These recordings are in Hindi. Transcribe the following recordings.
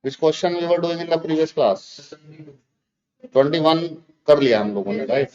Which question we were doing in the previous class? 21 कर लिया हम लोगों ने, right?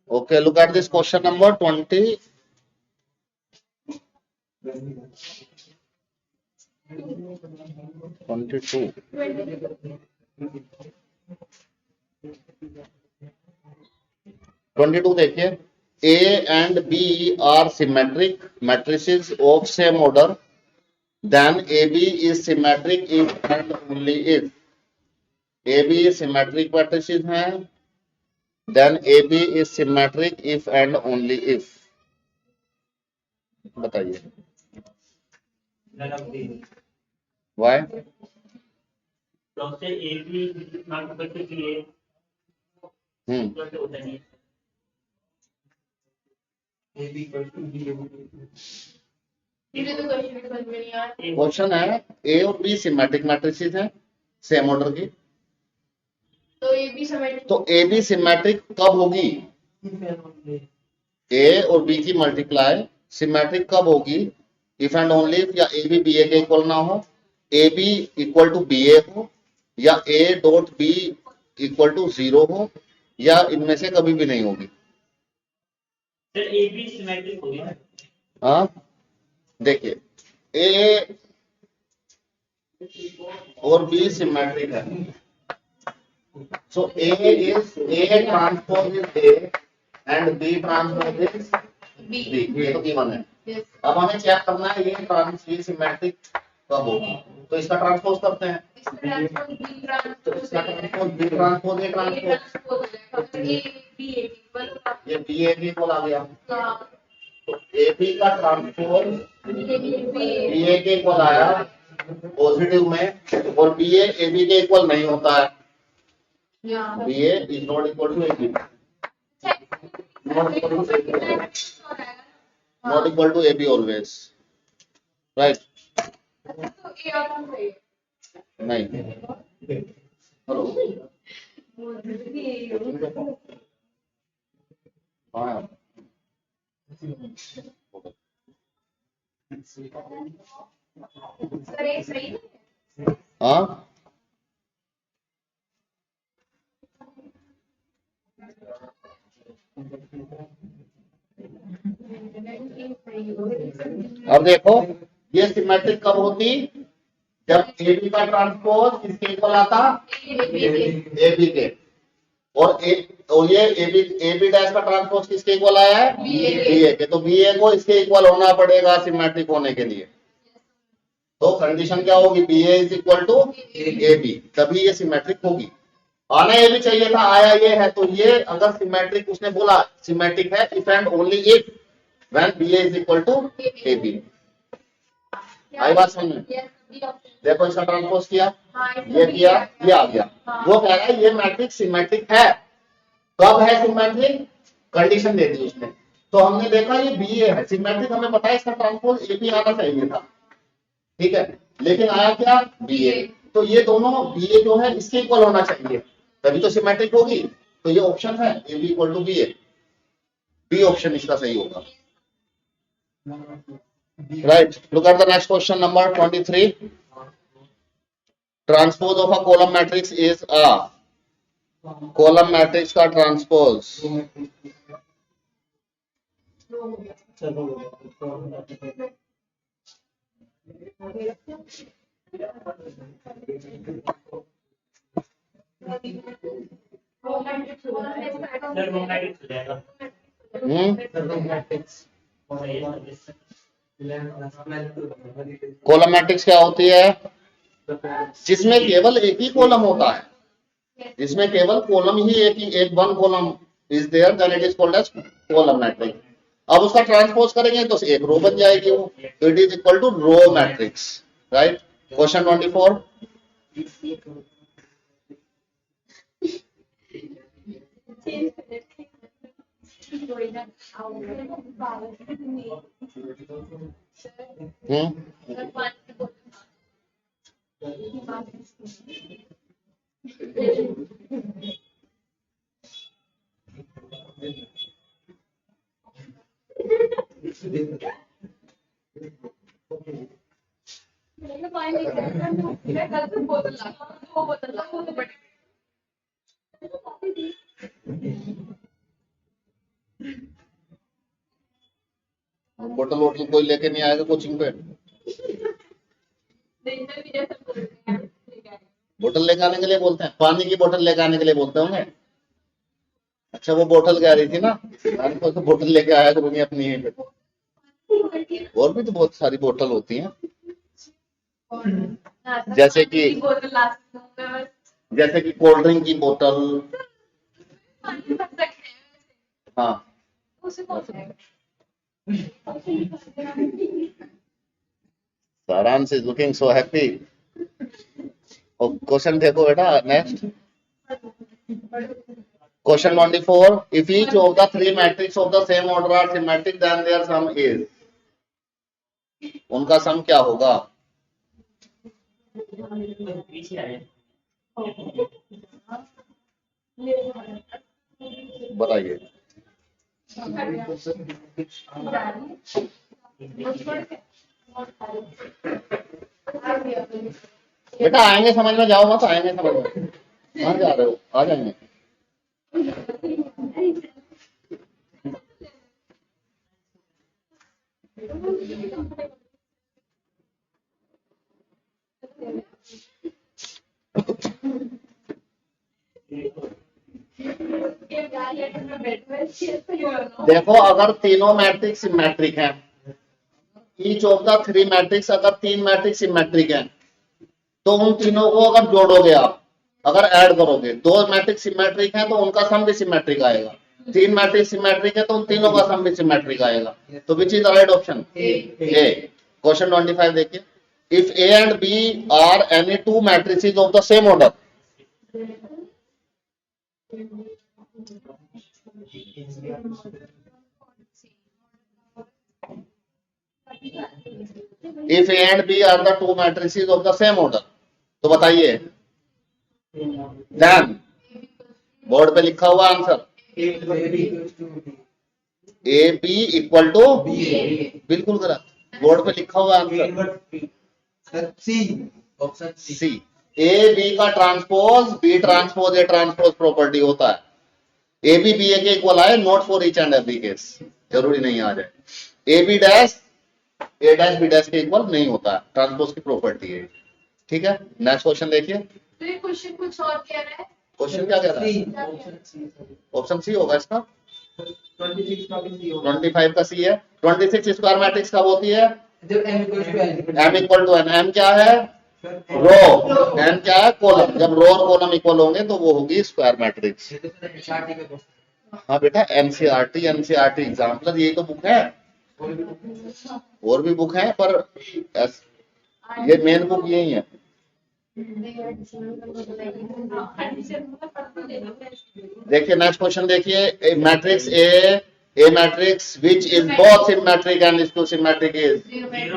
Okay, look at this question number 20. 22. 22 देखिए, A and B are symmetric matrices of same order, then AB is symmetric if and only if AB symmetric matrices हैं, then AB is symmetric if and only if. बताइए why? क्वेश्चन है ए और बी सिमेट्रिक मैट्रिसेस हैं सेम ऑर्डर की, तो ए बी सिमेट्रिक कब होगी? ए और बी की मल्टीप्लाई सिमेट्रिक कब होगी? इफ एंड ओनली इफ या ए बी बी ए के इक्वल ना हो, A B equal to B A हो, या A dot B equal to 0 हो, या इनमें से कभी भी नहीं होगी। ए बी सिमेट्रिक होगी ना? हाँ देखिए, ए और बी सिमेट्रिक है, so A transpose is A and B transpose is B, ये तो गिवन है। अब हमें चेक करना है ये सिमेट्रिक कब होगी, तो इसका ट्रांसपोज करते हैं। तो इसका transpose B transpose A transpose ये बी ए बी इक्वल आ गया, तो ए बी का ट्रांसपोज बी ए के इक्वल आया पॉजिटिव में, और बी ए बी के इक्वल नहीं होता है, B A is not equal to A B, not equal to AB always, right? नहीं, हेलो, हाँ, हाँ, अब देखो ये सिमेट्रिक कब होती? जब ए बी का ट्रांसपोज किसके इक्वल आता? ए बी के, और ये ए बी डैश का ट्रांसपोज किसके इक्वल आया है? बी ए के, तो बी ए को इसके इक्वल होना पड़ेगा सिमेट्रिक होने के लिए। तो कंडीशन क्या होगी? B A is equal to A B, तभी ये सिमेट्रिक होगी। आना ये भी चाहिए था, आया ये है, तो ये अगर सिमेट्रिक उसने बोला सिमेट्रिक है if and only if when B A is equal to A B. आई बात समझ में? देखो इसका ट्रांसपोज किया, ये किया, ये आ गया, वो कह रहा है ये मैट्रिक्स सिमेट्रिक है। कब है सिमेट्रिक? कंडीशन दे दी उसने, तो हमने देखा ये बी ए है सिमेट्रिक, हमें पता है इसका ट्रांसपोज ए बी आना चाहिए था, ठीक है, लेकिन आया क्या? बी ए, तो ये दोनों बी ए जो है इसके इक्वल होना चाहिए, तभी तो सिमेट्रिक होगी। तो ये ऑप्शन है A B equal to B A, B option इसका सही होगा, right. Look at the next question number 23। Transpose of a column matrix is a, column matrix का ट्रांसपोज सर रो मैट्रिक्स हो जाएगा। कॉलम मैट्रिक्स क्या होती है? जिसमें केवल एक ही कॉलम होता है, जिसमें केवल कॉलम ही एक one column is there, then it is called as column matrix. अब उसका ट्रांसपोज करेंगे तो एक रो बन जाएगी वो, तो it is equal to row matrix, right. Question 24। बोतल वोटल कोई लेके नहीं आएगा कोचिंग पे? बोतल लेके आने के लिए बोलते हैं, पानी की बोतल लेके आने के लिए बोलते होंगे। अच्छा वो बोतल कह रही थी ना, मैंने तो बोतल लेके आया करूंगी अपनी यहीं पे। और भी तो बहुत सारी बोतल होती हैं, जैसे कि कोल्ड ड्रिंक की बोतल। हाँ Saransh is looking so happy. Question देखो बेटा, next question 24। If each of the three matrix of the same order are symmetric then their sum is, उनका सम क्या होगा? पीछे आए। बताइए। बेटा आएंगे समझ में, जाओ मत, आएंगे समझ में। कहाँ जा रहे हो? आ जाएंगे। देखो अगर तीनों मैट्रिक्स सिमेट्रिक हैं, each of the three matrix, अगर तीन मैट्रिक्स सिमेट्रिक हैं तो उन तीनों को अगर जोड़ोगे आप, अगर ऐड करोगे, दो मैट्रिक्स सिमेट्रिक हैं तो उनका सम भी सिमेट्रिक आएगा, तीन मैट्रिक्स सिमेट्रिक है तो उन तीनों का सम भी सिमेट्रिक आएगा। तो which is the right option? A. Question 25 देखिए। If A and B are any two matrices of the same order, if A and B are the two matrices of the same order, तो बताइए देन, बोर्ड पे लिखा हुआ answer A B equal to, बिल्कुल गलत, बोर्ड पे लिखा हुआ आंसर सी। ए बी का transpose B transpose A transpose property होता है। ए बी बी ए के इक्वल आए, not for each and every case, जरूरी नहीं आ जाए। A B dash A dash B dash के इक्वल नहीं होता है, ट्रांसपोज की प्रॉपर्टी है। ठीक है, नेक्स्ट क्वेश्चन देखिए। तो ये क्वेश्चन कुछ और कह रहा है। क्वेश्चन क्या कह रहा है? ऑप्शन सी होगा इसका। 25 का सी है। 26 स्क्वायर मैट्रिक्स कब होती है? m equal to n। m क्या है? रो। n क्या है? कॉलम। जब रो और कॉलम इक्वल होंगे तो वो होगी स्क्वायर मैट्रिक्स। हाँ बेटा, एनसीईआरटी एग्जाम्पलर यही तो बुक है, और भी बुक है पर ये मेन बुक यही है। देखिए नेक्स्ट क्वेश्चन देखिए। Matrix A matrix which is both symmetric and इसको सिमेट्रिक इज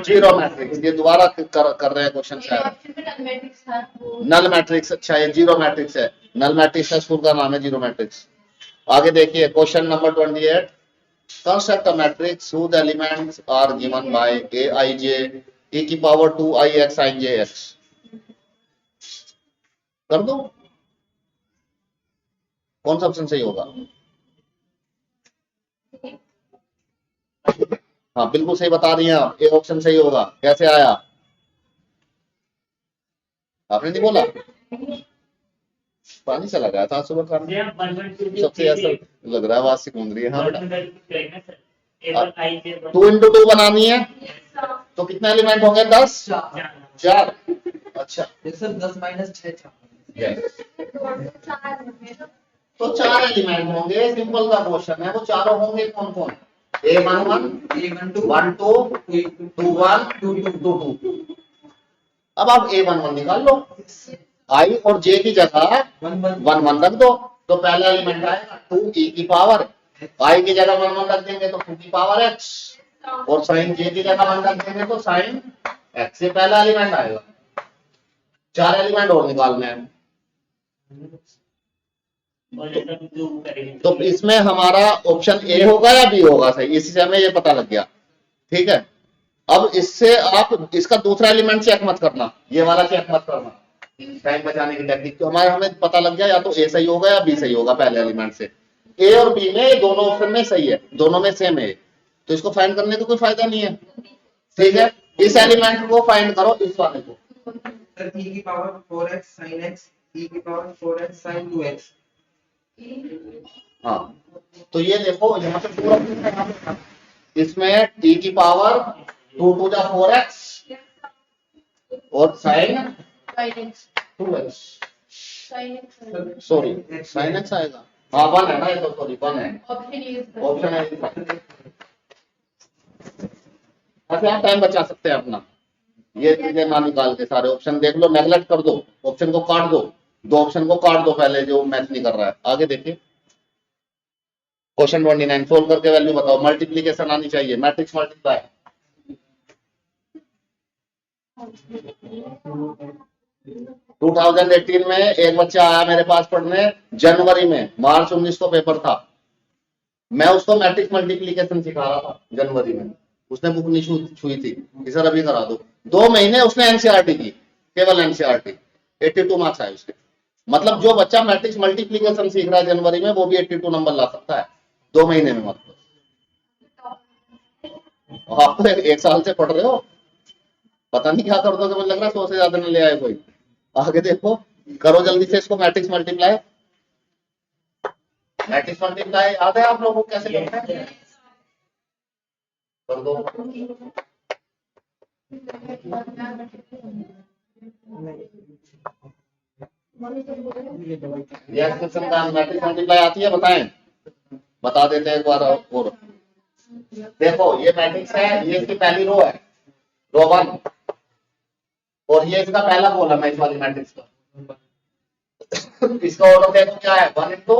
जीरो मैट्रिक्स। ये दोबारा कर रहे हैं क्वेश्चन शायद। नल मैट्रिक्स, अच्छा ये जीरो मैट्रिक्स है, नल मैट्रिक्स का स्कूल का नाम है जीरो मैट्रिक्स। आगे देखिए question number 28। Construct a matrix whose elements are given by aij e की power 2i x sin j x। कर दो, कौन सा ऑप्शन सही होगा? हाँ बिल्कुल सही बता रही हैं आप, ए ऑप्शन सही होगा। कैसे आया? आपने नहीं बोला? पानी चला गया था सुबह खाने। सर आप 1.2 सबसे ऐसा लग रहा है, आवाज सी गूंज रही है। हाँ बेटा, करेंगे sir A1 I J 2 into 2 बनानी है तो कितने एलिमेंट होंगे? 10 4। अच्छा सर 10 माइनस 6 yes। तो 4 एलिमेंट होंगे, सिंपल सा क्वेश्चन है। वो चारों होंगे कौन कौन? A11 A1 2 1 2 2 1 2 2। अब आप A11 निकाल लो, I और J की जगह 1 1 रख दो, तो पहला एलिमेंट आएगा 2e की पावर, I की जगह 1 1 रख देंगे तो 2 की पावर x, और साइन J की जगह 1 रख देंगे तो साइन x। ये पहला एलिमेंट आएगा। 4 एलिमेंट और निकालने हैं। और जैसा हम जो करेंगे तो इसमें हमारा ऑप्शन ए होगा या बी होगा? सही, इसी से हमें ये पता लग गया। ठीक है, अब इससे आप इसका दूसरा एलिमेंट चेक मत करना, ये वाला चेक मत करना, टाइम बचाने की टेक्निक। तो हमारा हमें पता लग गया या तो ए सही होगा या बी सही होगा पहले एलिमेंट से। ए और बी में दोनों ऑप्शन में सही है, दोनों में सेम है, तो इसको फाइंड करने का कोई फायदा नहीं है। ठीक है, इस एलिमेंट को फाइंड करो, इस वाले को। सर e की power 4x sin x, e की पावर 4x sin 2x। हाँ, तो ये देखो यहाँ पे पूरा इसमें t की पावर 2 टू जा 4x और sign 2x, sorry sine x आएगा। हाँ 1 है ना, ये तो सॉरी 1 है, ऑप्शन है। ऐसे आप टाइम बचा सकते हैं अपना। ये चीजें ना निकाल के सारे ऑप्शन देख लो, नेगलेक्ट कर दो, ऑप्शन को काट दो, 2 ऑप्शन को काट दो पहले जो मैच नहीं कर रहा है। आगे देखिए क्वेश्चन 29, सोल्व करके वैल्यू बताओ। मल्टीप्लीकेशन आनी चाहिए, मैट्रिक्स मल्टीप्लाई। टू 2018 में एक बच्चा आया मेरे पास पढ़ने, जनवरी में, मार्च 19 को पेपर था, मैं उसको मैट्रिक्स मल्टीप्लीकेशन सिखा रहा था जनवरी में। उसने बुक नहीं छुई थी कि सर अभी करा दो। 2 महीने उसने एनसीईआरटी की, केवल एनसीईआरटी, 82 मार्क्स आए उसके। मतलब जो बच्चा मैट्रिक्स मल्टीप्लीकेशन सीख रहा है जनवरी में, वो भी 82 नंबर ला सकता है 2 महीने में। मतलब आप तो 1 साल से पढ़ रहे हो, पता नहीं क्या कर दोगे, मुझे लग रहा है 100 से ज्यादा न ले आए कोई। आगे देखो, करो जल्दी से इसको मैट्रिक्स मल्टीप्लाई। मैट्रिक्स मल्टीप्लाई याद है आप लोगों को कैसे करते हैं? कर दो। यस क्वेश्चन का मैट्रिक्स मल्टीप्लाई आती है, बताएं, बता देते हैं एक बार और। देखो ये मैट्रिक्स है, ये इसकी पहली रो है, रो 1, और ये इसका पहला कॉलम है इस वाली मैट्रिक्स का। इसका ऑर्डर देखो क्या है, 1 इंटू,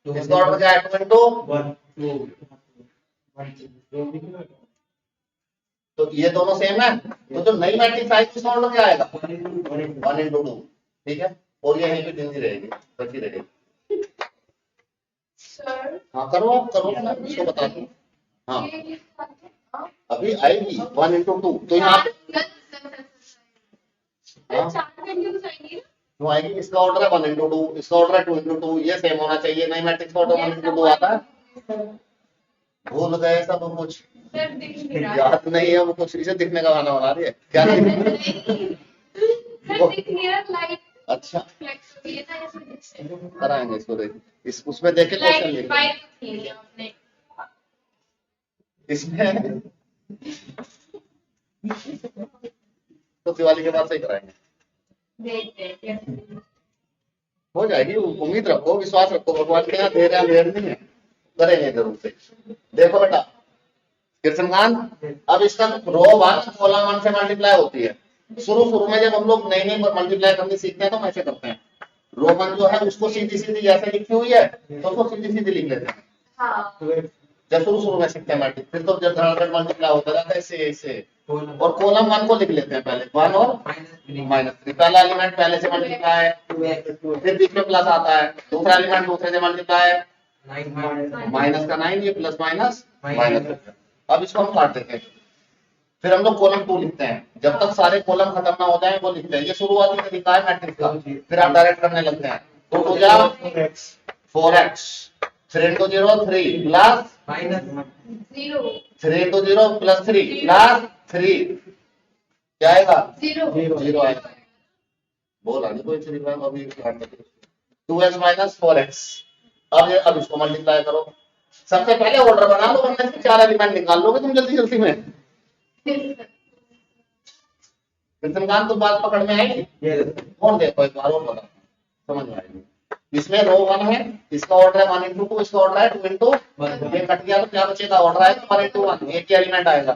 इसका ऑर्डर क्या है, 2 इंटू 1 2। तो ये दोनों सेम है, तो जो नई मैट्रिक्स आएगी उसका ऑर्डर क्या आएगा, 1 इंटू 2। ठीक है, और ये यहीं पे बिंदी रहेगी, बची रहेगी। सर हाँ करो, आप करो, मैं इसको बता दूं। हाँ अभी आएगी 1 इंटू 2, तो यहाँ हाँ क्यों आएगी? इसका ऑर्डर है 1 इंटू 2, इसका ऑर्डर है 2 इंटू 2, ये सेम होना चाहिए। नई मैट्रिक्स का ऑर्डर 1 इंटू 2 आता है। भूल गए सब कुछ, याद नहीं है वो कुछ। इसे दिखने का बहाना बना रही है क्या? अच्छा कराएंगे इसको, देख इस उसमें देखे क्वेश्चन लिख इसमें तो दिवाली के बाद से ही कराएंगे, हो जाएगी। उम्मीद रखो, विश्वास रखो, भगवान के यहाँ देर है अंधेर नहीं है, करेंगे जरूर से। देखो बेटा कृष्णकांत, अब इसका रो 1 कॉलम 1 से मल्टीप्लाई होती है। शुरू में जब हम लोग नई नई मल्टीप्लाई करनी सीखते हैं तो हम ऐसे करते हैं, रो 1 जो है उसको सीधी सीधी जैसे लिखी हुई है तो उसको सीधी सीधी लिख लेते हैं। जब शुरू में सीखते हैं मैट्रिक्स, फिर तो जब धड़ाधड़ मल्टीप्लाई होता रहता है ऐसे। और कॉलम 1 को लिख लेते हैं पहले, 1 और -3। पहला एलिमेंट पहले से मल्टीप्लाई है, फिर बीच में प्लस आता है, दूसरा एलिमेंट दूसरे से मल्टीप्लाई है, माइनस का 9, ये प्लस माइनस माइनस। अब इसको हम काट देते हैं, फिर हम लोग कॉलम 2 लिखते हैं, जब तक सारे कॉलम खत्म ना हो जाए वो लिखते हैं। ये शुरुआती तरीका है मैट्रिक्स का। फिर आप डायरेक्ट करने लगते हैं, 2 2 जा 4x, 3 into 0 3 plus minus 0 3 into 0 plus 3 plus 3 क्या आएगा 0 0 आएगा। बोला नहीं कोई 3 बार अभी 2x माइनस 4x। अब इसको मल्टीप्लाई करो। सबसे पहले ऑर्डर बना लो वरना इसके 4 एलिमेंट निकाल लोगे तुम जल्दी जल्दी में। कृष्णकांत तो बात पकड़ में आएगी। और देखो एक बार और बता समझ में आएगी। इसमें रो 1 है, इसका ऑर्डर है 1 into 2, इसका ऑर्डर है 2 into ये कट गया तो क्या बचेगा ऑर्डर आएगा 1 into 1 एक ही एलिमेंट आएगा।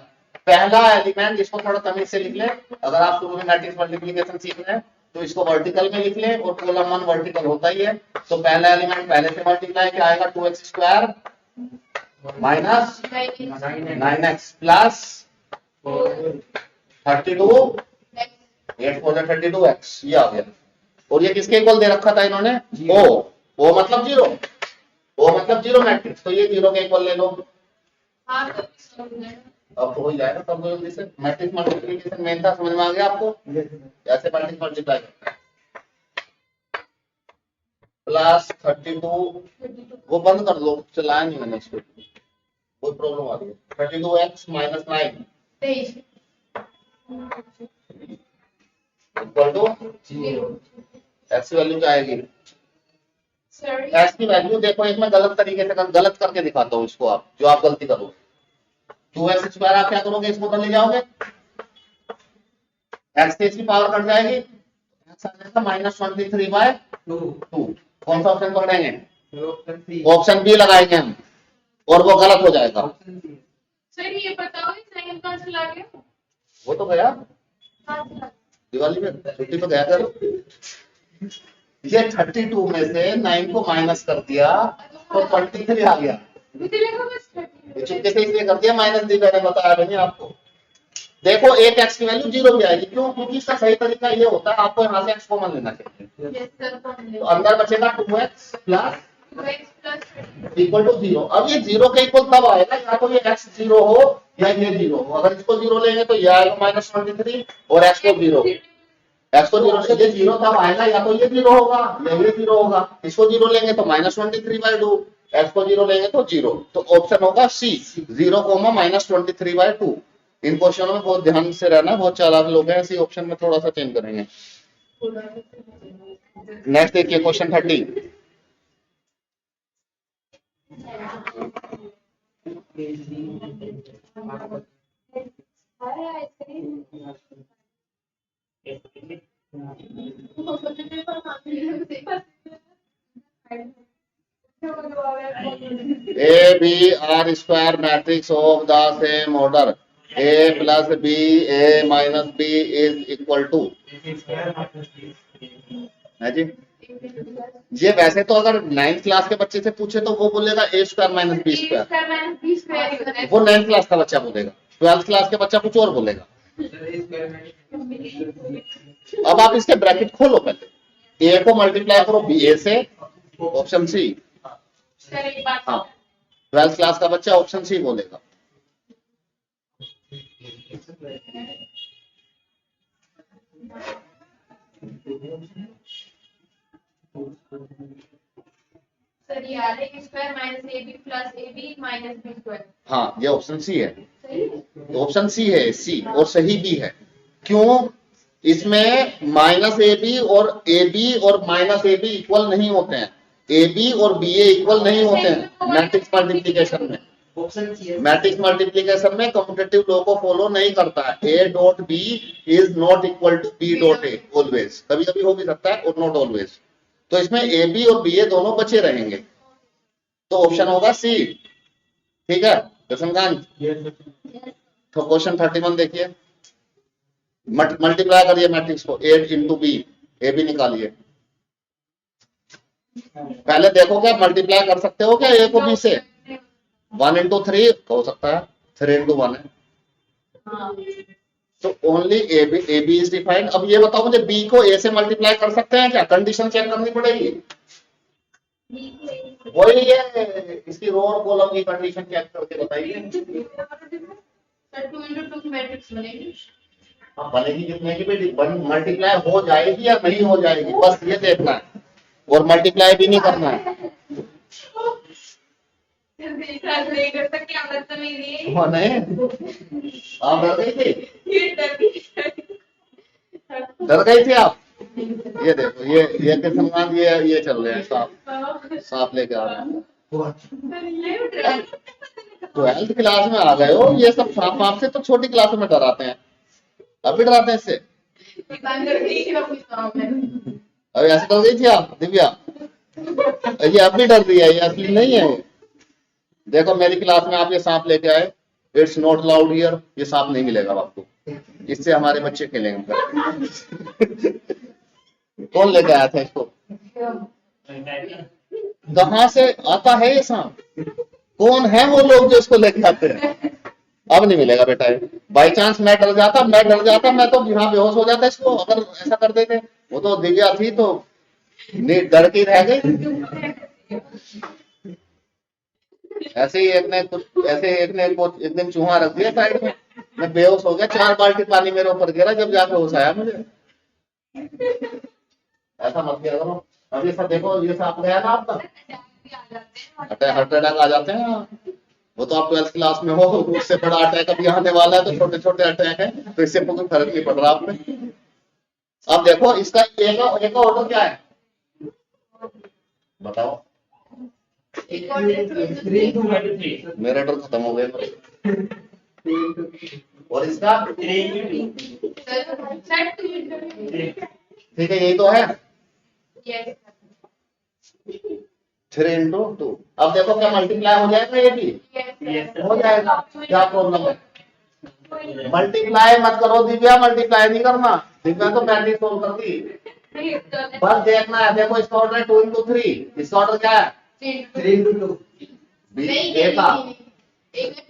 पहला एलिमेंट इसको थोड़ा तमीज से लिख ले। अगर आप शुरू में मैट्रिक्स मल्टीप्लिकेशन सीख रहे हैं तो इसको वर्टिकल में लिख ले और कॉलम 1 वर्टिकल होता ही है। तो पहला एलिमेंट पहले से मल्टीप्लाई क्या आएगा 2x square minus 9x plus 32 8 4 32x ये आ गया। और ये किसके इक्वल दे रखा था इन्होंने ओ मतलब 0 ओ मतलब 0 मैट्रिक्स तो ये 0 के इक्वल ले लो। हाँ तो समझ अब तो हो ही जाएगा सब जल्दी से। मैट्रिक्स मल्टीप्लिकेशन मेन था समझ में आ गया आपको कैसे मैट्रिक्स मल्टीप्लाई करते हैं। प्लस 32 वो बंद कर दो चलाया नहीं मैंने इसको कोई प्रॉब्लम आ रही है। 32x minus 9 23 equal to 0 x की वैल्यू क्या आएगी। सॉरी x की वैल्यू देखो एक मैं गलत तरीके से गलत करके दिखाता हूँ इसको आप जो आप गलती करोगे 2x स्क्वायर आप क्या करोगे इसको उधर ले जाओगे x से इसकी पावर कट जाएगी x आ जाएगा माइनस 23/2 कौन सा ऑप्शन पकड़ेंगे ऑप्शन बी लगाएंगे हम और वो गलत हो जाएगा। सर ये बताओ साइन कहाँ चला गया। वो तो गया कहाँ चला दिवाली में छुट्टी तो गया करो। ये 32 में से 9 को माइनस कर दिया तो 23 आ गया। मुझे लगा बस 30 ये चुपके से इसलिए कर दिया माइनस दी मैंने बताया नहीं आपको। देखो एक x की वैल्यू 0 भी आएगी क्यों क्योंकि इसका सही तरीका ये होता है आपको यहाँ से x कॉमन लेना चाहिए। यस सर कौन तो अंदर बचेगा 2x plus 2x plus equal to 0। अब ये 0 के इक्वल तब आएगा या तो ये x 0 हो या ये 0 हो। अगर इसको 0 लेंगे तो ये आएगा माइनस 23 और x को 0 x को 0 ये 0 तब आएगा या तो ये 0 होगा या ये 0 होगा। इसको 0 लेंगे तो माइनस 23/2 x को 0 लेंगे तो 0 तो ऑप्शन होगा सी 0 माइनस 23/2। इन क्वेश्चनों में बहुत ध्यान से रहना बहुत चालाक लोग हैं इसी ऑप्शन में थोड़ा सा चेंज करेंगे। नेक्स्ट देखिए question 30 A B R square matrix of the same order A plus B A minus B is equal to है जी। ये वैसे तो अगर 9th क्लास के बच्चे से पूछे तो वो बोलेगा A square minus B square minus B square ही होता है। वो 9th क्लास का बच्चा बोलेगा 12th क्लास के बच्चा कुछ और बोलेगा। अब आप इसके ब्रैकेट खोलो पहले A को मल्टीप्लाई करो B A से ऑप्शन सी। सर एक बात हाँ 12th क्लास का बच्चा ऑप्शन सी बोलेगा। सर ये आ रहा है square minus A B plus A B minus B square हाँ ये ऑप्शन सी है सही है। ऑप्शन सी है सी और सही भी है। क्यों इसमें माइनस ए बी और माइनस ए बी इक्वल नहीं होते हैं। ए बी और बी ए इक्वल नहीं होते हैं मैट्रिक्स मल्टीप्लिकेशन में। मैट्रिक्स मल्टीप्लिकेशन में कम्यूटेटिव लॉ को फॉलो नहीं करता है। A dot B is not equal to B dot A always. कभी कभी हो भी सकता है और नॉट ऑलवेज। तो इसमें ए बी और बी ए दोनों बचे रहेंगे तो ऑप्शन होगा सी। ठीक है कृष्णकांत। तो क्वेश्चन 31 देखिए मल्टीप्लाई करिए मैट्रिक्स को 8 इंटू बी ए बी निकालिए। पहले देखो क्या मल्टीप्लाई कर सकते हो क्या ए को बी से 1 into 3 हो सकता है 3 into 1 है तो only A B is defined. अब ये बताओ मुझे बी को ए से मल्टीप्लाई कर सकते हैं क्या कंडीशन चेक करनी पड़ेगी। वही है इसकी रो और कॉलम की कंडीशन चेक करके बताइए। सर 2 into 2 की मैट्रिक्स बनेगी। अब बनेगी कितने की बेटी मल्टीप्लाई हो जाएगी या नहीं हो जाएगी बस ये देखना है और मल्टीप्लाई भी नहीं करना है। नहीं कर सकती आदत तो मेरी है। वो नहीं, आप डर गई थी, ये डर गई। डर गई थी आप। ये देखो, ये किशनगंज, ये चल रहे हैं सांप, सांप लेके आ रहे हैं। ये डर। 12th क्लास में आ गए हो, ये सब सांप वाप से तो छोटी क्लासों में डराते हैं, अभी डराते हैं इससे। अभी ऐसे डर गई थी आप दिव्या? ये अभी डर रही है, ये असली नहीं है। देखो मेरी क्लास में आप ये सांप लेके आए, इट्स नॉट अलाउड हियर, ये सांप नहीं मिलेगा आपको, इससे हमारे बच्चे खेलेंगे। कौन लेके आया था इसको? कहाँ से आता है ये सांप? कौन है वो लोग जो इसको लेके आते हैं? अब नहीं मिलेगा बेटा। बाई चांस मैं डर जाता, मैं तो यहाँ बेहोश हो जाता इसको अगर ऐसा कर देते। वो तो दिव्या थी तो डर के रह गई। ऐसे ही एक ने एक दिन चूहा रख दिया साइड में, मैं बेहोश हो गया, 4 बाल्टी पानी मेरे ऊपर गिरा, जब जाके होश आया मुझे। ऐसा मत किया करो। अब ये सब देखो, ये सांप गया ना आपका, हार्ट अटैक आ जाते हैं। वो तो आप 12th क्लास में हो, उससे बड़ा अटैक अभी आने वाला है, तो छोटे छोटे अटैक है, तो इससे कोई फर्क नहीं पड़ रहा आप में। अब देखो इसका एक का ऑर्डर क्या है बताओ? मेरा ऑर्डर खत्म हो गया। और इसका ठीक है, यही तो है 3 into 2। अब देखो क्या मल्टीप्लाई हो जाएगा ये भी? हो जाएगा। क्या प्रॉब्लम है? मल्टीप्लाई मत करो दिव्या, मल्टीप्लाई नहीं करना। दिव्या तो मैट्रिक्स सोल्व करती, बस देखना है। देखो इसका ऑर्डर है 2 into 3, इसका ऑर्डर क्या है? 3 into 2। ए का,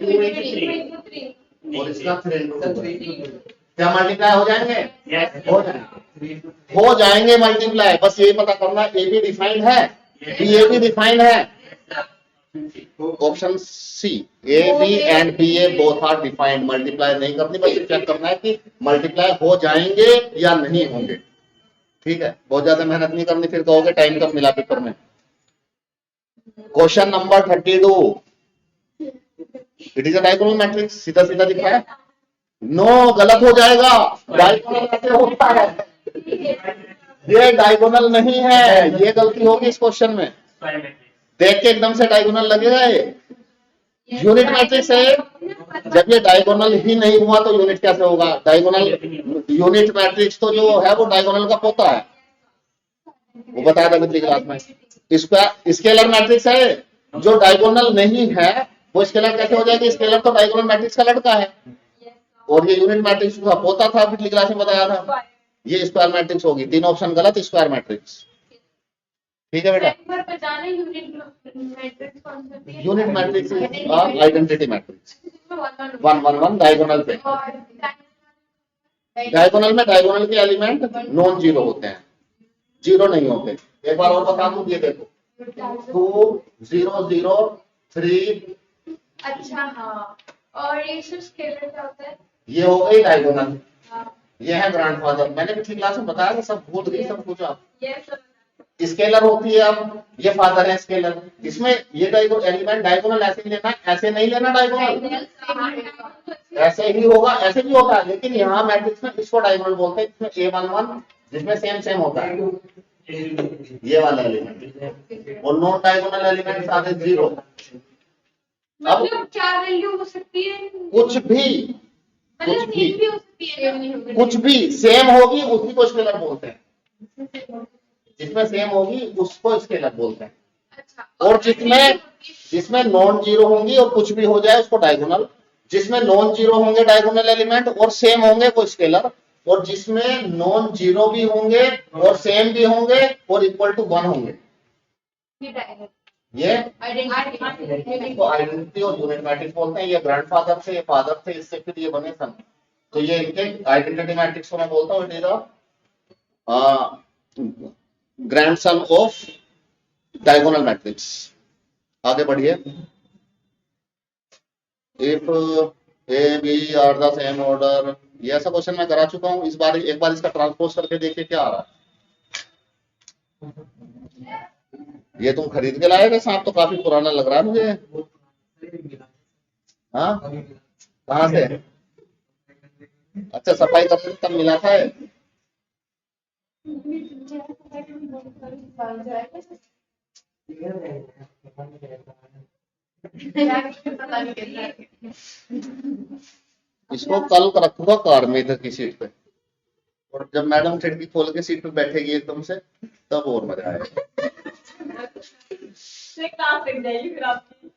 2 into 3 और इसका 3 into 2। 3 into 2। क्या मल्टीप्लाई हो जाएंगे? हो जाएंगे, 3 into 2। हो जाएंगे मल्टीप्लाई। बस यही पता करना ए बी डिफाइंड है, बी ए बी डिफाइंड है। Option C, A B and B A both are defined. Multiply नहीं करनी, बस चेक करना है कि मल्टीप्लाई हो जाएंगे या नहीं होंगे। ठीक है, बहुत ज्यादा मेहनत नहीं करनी, फिर कहोगे टाइम कब मिला पेपर में। Question number 32, it is a diagonal matrix. सीधा सीधा दिख रहा है? नो, गलत हो जाएगा। डायगोनल कैसे होता है? ये डायगोनल नहीं है, ये गलती होगी इस क्वेश्चन में। देख के एकदम से डायगोनल लगेगा ये? यूनिट मैट्रिक्स है। जब ये डायगोनल ही नहीं हुआ तो यूनिट कैसे होगा? डायगोनल यूनिट मैट्रिक्स तो जो है वो डायगोनल का पोता है, वो बताया था पिछली क्लास में। इसका स्केलर मैट्रिक्स है, जो डायगोनल नहीं है वो स्केलर कैसे हो जाएगा? स्केलर तो डायगोनल मैट्रिक्स का लड़का है, और ये यूनिट मैट्रिक्स का पोता था, पिछली क्लास में बताया था। ये स्क्वायर मैट्रिक्स होगी। 3 ऑप्शन गलत, स्क्वायर मैट्रिक्स। ठीक है बेटा? Unit matrix identity matrix 1 1 1 diagonal पे। डायगोनल में डायगोनल के एलिमेंट नॉन जीरो होते हैं, जीरो नहीं होते। एक बार और बता दूं, ये देखो 2 0 0 3। अच्छा हाँ, और ये सब स्केलर क्या होता है? ये हो गई डायगोनल। ये है ग्रैंडफादर। मैंने पिछली क्लास में बताया था, सब भूल गई, सब कुछ आप। स्केलर होती है, अब ये फादर है स्केलर। इसमें ये एलिमेंट डायगोनल ऐसे ही लेना, ऐसे नहीं लेना डायगोनल, ऐसे ही होगा, ऐसे भी होता है, लेकिन यहाँ मैट्रिक्स में इसको डायगोनल बोलते हैं। इसमें A11 जिसमें सेम सेम होता है, ये वाला एलिमेंट, और नॉन डायगोनल एलिमेंट सारे जीरो। मतलब क्या वैल्यू हो सकती है? कुछ भी, मतलब कुछ भी, सेम भी हो सकती है, कुछ भी सेम होगी उसी को स्केलर बोलते हैं। जिसमें सेम होगी उसको स्केलर बोलते हैं। अच्छा, और जिसमें नॉन जीरो होंगी और कुछ भी हो जाए उसको डायगोनल। जिसमें नॉन जीरो होंगे डायगोनल एलिमेंट और सेम होंगे वो स्केलर, और जिसमें नॉन जीरो भी होंगे और सेम भी होंगे और इक्वल टू 1 होंगे, ये इसको आइडेंटिटी और यूनिट मैट्रिक्स बोलते हैं। ये ग्रैंडफादर से, ये फादर थे, इससे फिर ये बने सन, तो ये आइडेंटिटी मैट्रिक्स को मैं बोलता हूँ, it is a grandson of diagonal matrix. आगे बढ़िए। If A B are the same order, ये ऐसा क्वेश्चन मैं करा चुका हूँ। इस बार एक बार इसका ट्रांसपोज करके देखिए क्या आ रहा है। ये तुम खरीद के लाए थे सांप, तो काफी पुराना लग रहा है मुझे। हाँ कहाँ से? अच्छा सफाई करते तब मिला था ये? पता नहीं कैसा इसको कल रखूंगा कार में इधर की सीट पे, और जब मैडम खिड़की खोल के सीट पे बैठेगी एकदम से तब और मजा आएगा। क्लास लग जाएगी फिर आपकी।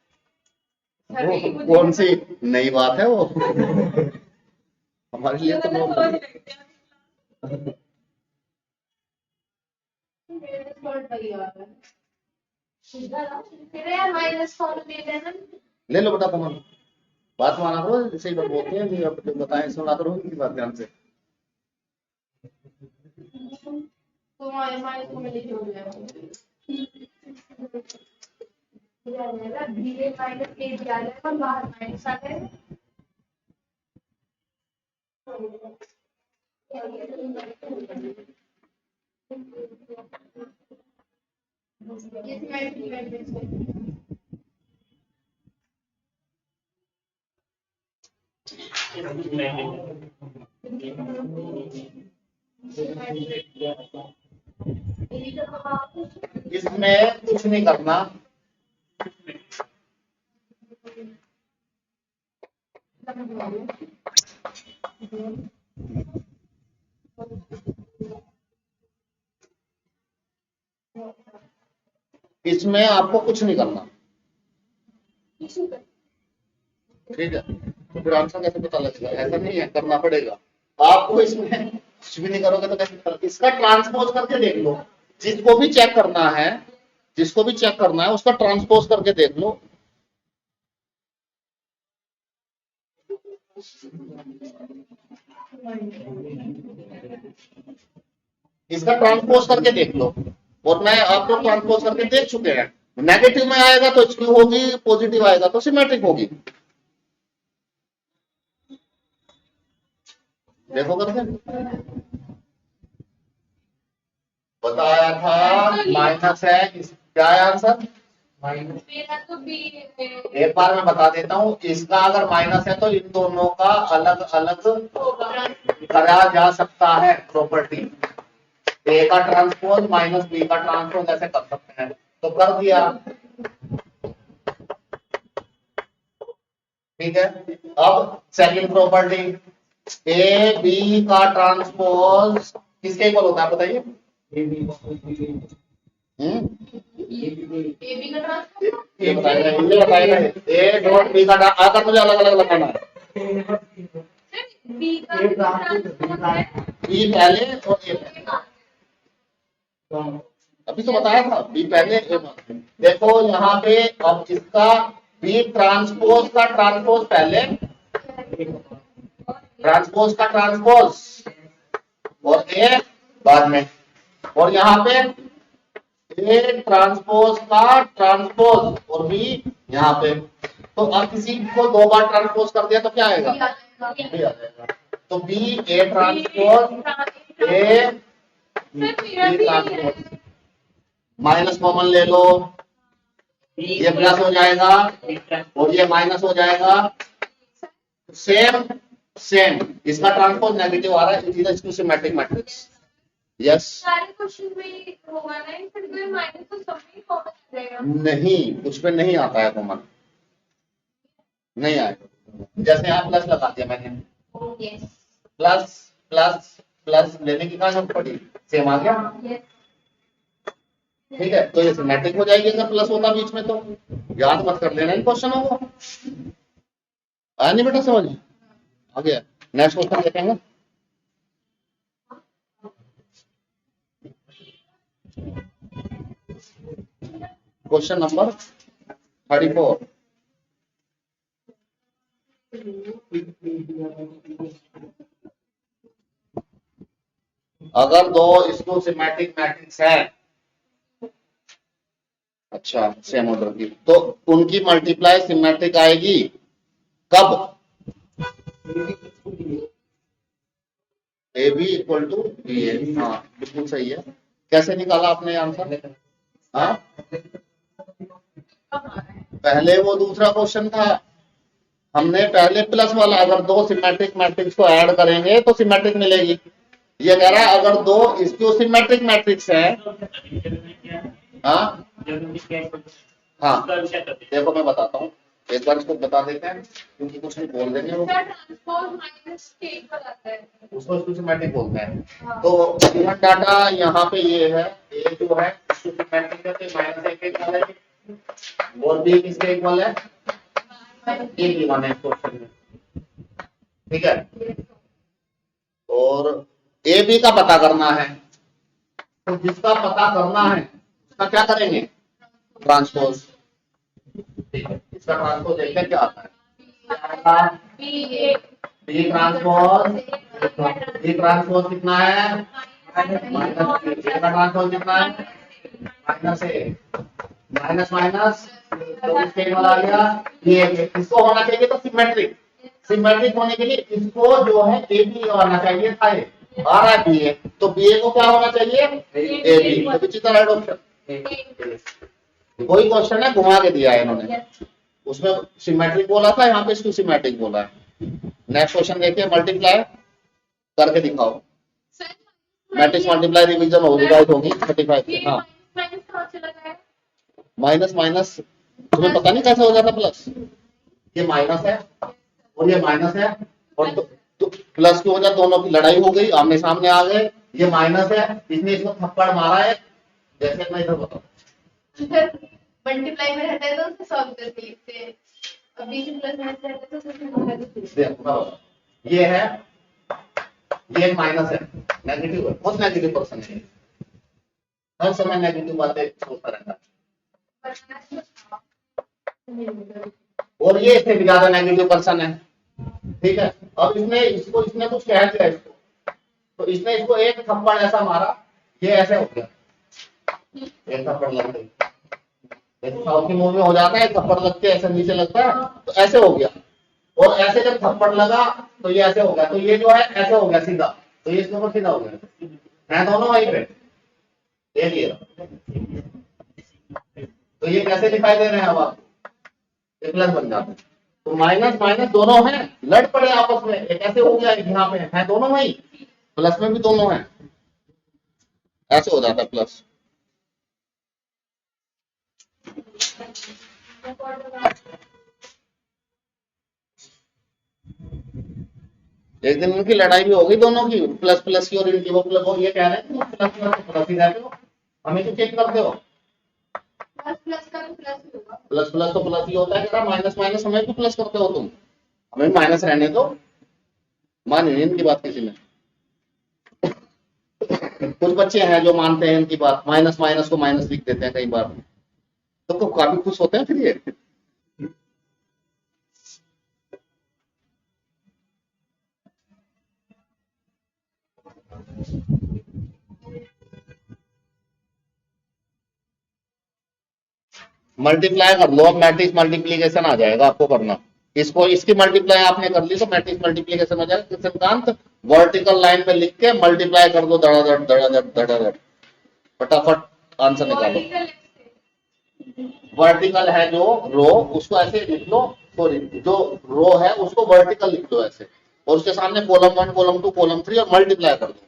वो कौन सी नई बात है वो? हमारे लिए तो normal है। फिर यार माइनस फॉर्म ले लेना। ले लो बेटा तुम, बात माना करो, जैसे ही बात बोलते हैं जी आप जो बताएं सुना करो उनकी बात ध्यान से। तो माइनस को मैं लिख दूंगा धीरे माइनस ए दिया जाएगा बाहर माइनस आ जाएगा। इसमें कुछ नहीं करना, इसमें आपको कुछ नहीं करना, ठीक है? तो फिर आंसर कैसे पता लगेगा? ऐसा नहीं है, करना पड़ेगा आपको। इसमें कुछ भी नहीं करोगे तो कैसे पता? इसका ट्रांसपोज करके देख लो, जिसको भी चेक करना है, जिसको भी चेक करना है उसका ट्रांसपोज करके देख लो। इसका ट्रांसपोज करके देख लो, और मैं आप लोग ट्रांसपोज करके देख चुके हैं। नेगेटिव में आएगा तो स्क्यू होगी, पॉजिटिव आएगा तो सिमेट्रिक होगी। देखो करके बताया था माइनस है, क्या है आंसर? मेरा तो बी एक बार मैं बता देता हूँ, इसका अगर माइनस है तो इन दोनों का अलग अलग करा जा सकता है प्रॉपर्टी। ए का ट्रांसपोज माइनस बी का ट्रांसपोज ऐसे कर सकते हैं, तो कर दिया, ठीक है? अब सेकंड प्रॉपर्टी, ए बी का ट्रांसपोज किसके इक्वल होता है बताइए? ए बी का ट्रांसपोज ये बताएगा, ये बताएगा ए डॉट बी का आकर मुझे अलग अलग लगाना है। बी का ट्रांसपोज है बी पहले और ए पहले, अभी तो बताया था बी पहले ए बाद। देखो यहाँ पे अब इसका बी ट्रांसपोज का ट्रांसपोज पहले, ट्रांसपोज का ट्रांसपोज और ए बाद में, और यहाँ पे ए ट्रांसपोज का ट्रांसपोज और बी यहाँ पे। तो अब किसी को दो बार ट्रांसपोज कर दिया तो क्या आएगा? बी आ जाएगा। तो B A transpose A B transpose, minus common ले लो, ये प्लस हो जाएगा और ये माइनस हो जाएगा। सेम सेम, इसका ट्रांसपोज नेगेटिव आ रहा है, it is to symmetric matrix. Yes, सारे क्वेश्चन में होगा ना, फिर कोई माइनस तो सब में कॉमन आ जाएगा। नहीं कुछ पे नहीं आता है कॉमन, नहीं आएगा। जैसे यहाँ प्लस लगा दिया मैंने, यस प्लस प्लस प्लस लेने की कहाँ जरूरत पड़ी? सेम आ गया, यस ठीक है? तो ये सिमेट्रिक हो जाएगी अगर प्लस होता बीच में। तो याद मत कर लेना इन क्वेश्चनों को, आया नहीं बेटा समझ? आ गया। नेक्स्ट क्वेश्चन देखेंगे। Question number 34। अगर दो इसको सिमेट्रिक मैट्रिक्स है, अच्छा सेम ऑर्डर की, तो उनकी मल्टीप्लाई सिमेट्रिक आएगी कब? A B equal to B A. हाँ बिल्कुल सही है। कैसे निकाला आपने आंसर? हाँ पहले वो दूसरा क्वेश्चन था, हमने पहले प्लस वाला, अगर दो सिमेट्रिक मैट्रिक्स को ऐड करेंगे तो सिमेट्रिक मिलेगी। ये कह रहा है अगर दो इसको सिमेट्रिक मैट्रिक्स है। हाँ हाँ, देखो मैं बताता हूँ, एक बार इसको बता देते हैं क्योंकि कुछ नहीं बोल देंगे वो, सर ट्रांसपोज माइनस के इक्वल आता है। उसको सिमेट्रिक बोलते हैं। हाँ। तो गिवन डाटा यहाँ पे ये है, ए जो है सिमेट्रिक है तो माइनस एक इक्वल है, और बी किसके इक्वल है, ए गिवन है क्वेश्चन में, ठीक है। और ए बी का पता करना है, तो जिसका पता करना है उसका क्या करेंगे, ट्रांसपोज। ठीक है, इसका ट्रांसपोज देखते हैं क्या आता है। बी ट्रांसपोज, बी ट्रांसपोज कितना है, माइनस ए का ट्रांसपोज कितना है, माइनस ए, माइनस माइनस तो इसके वाला आ गया ये। इसको होना चाहिए तो सिमेट्रिक, सिमेट्रिक होने के लिए इसको जो है ए बी होना चाहिए था, ये आ रहा है बी ए, तो बी ए को क्या होना चाहिए, ए बी। तो which is the right option. कोई क्वेश्चन है घुमा के दिया है इन्होंने, उसमें सिमेट्रिक बोला था, यहाँ पे इसको सिमेट्रिक बोला है। नेक्स्ट क्वेश्चन देखिए, मल्टीप्लाई करके दिखाओ। मैट्रिक्स मल्टीप्लाई डिवीजन हो डिवाइड होगी 35 से। हाँ माइनस माइनस तुम्हें पता नहीं कैसे हो जाता प्लस, ये माइनस है और ये माइनस है, और तो प्लस की वजह दोनों की लड़ाई हो गई, आमने सामने आ गए, ये माइनस है, इसने इसको थप्पड़ मारा है, जैसे मैं इधर बताऊं मल्टीप्लाई में रहता है तो उसे सॉल्व करके लिखते हैं, अब बीच में प्लस माइनस रहता है तो उसे देखो ये है, ये माइनस है, नेगेटिव है, बहुत नेगेटिव पर्सन है, हर समय नेगेटिव बातें सोचता रहता है, और ये इससे भी ज्यादा नेगेटिव पर्सन है, ठीक है। अब इसने कुछ कह दिया इसको, तो इसने इसको एक थप्पड़ ऐसा मारा, ये ऐसे हो गया, एक थप्पड़ लग गई, जैसे साउथ की मूवी में हो जाता है, थप्पड़ लगते ऐसे नीचे लगता है, तो ऐसे हो गया, और ऐसे जब थप्पड़ लगा तो ये ऐसे हो गया, तो ये जो है ऐसे हो गया सीधा, तो ये इसके ऊपर सीधा हो गया है, दोनों वहीं पे देखिए। तो ये कैसे दिखाई दे रहे हैं अब आपको, ये प्लस बन जाते हैं, तो माइनस माइनस दोनों हैं, लड़ पड़े आपस में, एक ऐसे हो गया, एक यहाँ पे है, दोनों वहीं, प्लस में भी दोनों हैं, ऐसे हो जाता है प्लस। एक दिन उनकी लड़ाई भी होगी दोनों की, प्लस प्लस की, और इनकी वो प्लस, वो ये कह रहे हैं प्लस प्लस प्लस ही रहते हो, हमें तो चेक करते हो, प्लस प्लस का भी प्लस ही होगा, प्लस प्लस तो प्लस ही होता है, क्या माइनस माइनस हमें भी प्लस करते हो तुम, हमें माइनस रहने दो, मानी नहीं इनकी बात किसी ने। कुछ बच्चे हैं जो मानते हैं इनकी बात, माइनस माइनस को माइनस लिख देते हैं कई बार, तो काफी खुश होते हैं फिर ये। मल्टीप्लाई कर लो, अब मैट्रिक्स मल्टीप्लीकेशन आ जाएगा आपको करना, इसको इसकी मल्टीप्लाई आपने कर ली तो मैट्रिक्स मल्टीप्लीकेशन हो जाएगा। सिद्धांत वर्टिकल लाइन में लिख के मल्टीप्लाई कर दो, धड़ाधड़ धड़ाधड़ धड़ाधड़, फटाफट आंसर निकालो। वर्टिकल है जो रो, उसको ऐसे लिख लो, सॉरी जो रो है उसको वर्टिकल लिख दो ऐसे, और उसके सामने कॉलम 1 कॉलम 2 कॉलम 3 और मल्टीप्लाई कर दो।